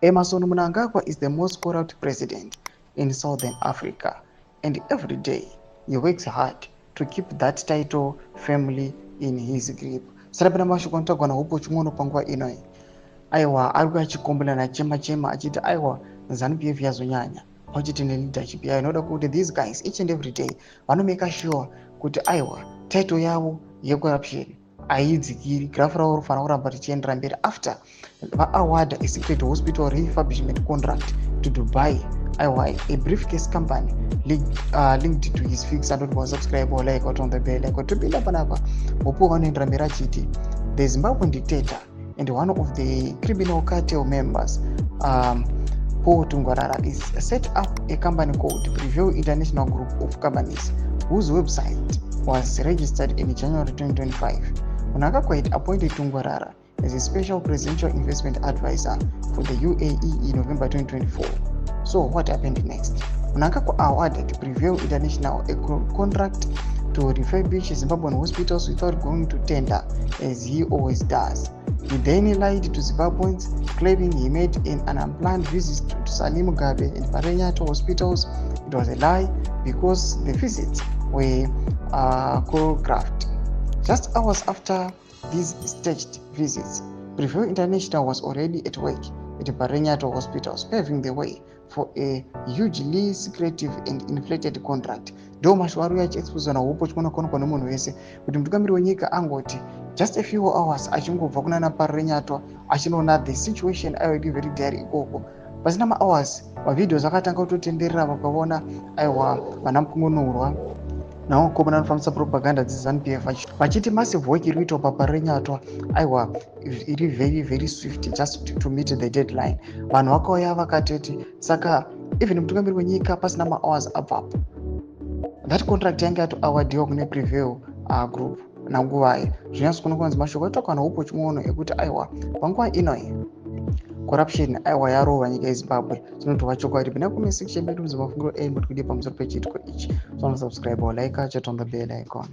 Emmerson Mnangagwa is the most corrupt president in Southern Africa, and every day he works hard to keep that title firmly in his grip. Sarapina mashoko anotagwa nahupo chimwono panguva inoyi. Aiwa ari achikombelana achema achiti aiwa ZANU-PF yazonyanya pachiti neleadership yayo inoda kuti these guys each and every day vanomeka sure kuti aiwa title yavo yecorruption haidzikiri, graph ravo rofanira kuramba richiendera mberi after vaaward a secret hospital refurbishment contract to Dubai. Aiwa a briefcase company linked to his fix and was subscribe or like or on the bell like topinda panapa upo vanoendera mberi achiti the Zimbabwean dictator and one of the criminal cartel members, Paul Tungwarara, is set up a company called Preview International Group of Companies, whose website was registered in January 2025. Mnangagwa appointed Tungwarara as a special presidential investment advisor for the UAE in November 2024. So what happened next? Mnangagwa awarded Preview International a contract to refurbish Zimbabwean hospitals without going to tender, as he always does. He then lied to Zimbabweans, claiming he made an unplanned visit to Salim Mugabe and Parenyato hospitals. It was a lie because the visits were choreographed. Just hours after these staged visits, Preview International was already at work at Parenyato hospitals, paving the way for a hugely secretive and inflated contract. Ndo mashwaro yachiexposwa nahupo chikonokonokwa nemunhu wese kuti mutungamiri wenyika angoti just a few hours achingobva kunana Parenyato achinoona the situation already very dire ikoko. Pasina mahours mavidhios akatanga kutotenderera vakaona aiwa vana mukungunurwa nawo komana anofambisa propaganda dzeZANU-PF vachiti massive work iri kuitwa paParenyato aiwa iri very swift just to meet the deadline. Vanhu vakauya vakatoti saka even mutungamiri wenyika pasina mahours abvapo that contract yanga yatoawardiwa kune Preview group nanguvayo. Zvinyanzi kuno kunzi mashoko atokwa naupo chimwono ekuti aiwa panguva inoyi corruption aiwa yarova nyika yeZimbabwe. Zvinotova chokwadi. Pina comment section medu muzomafungiro enyu kuti kudii pamusoro pechiitiko ichi. So subscribe or like, chat on the bell icon.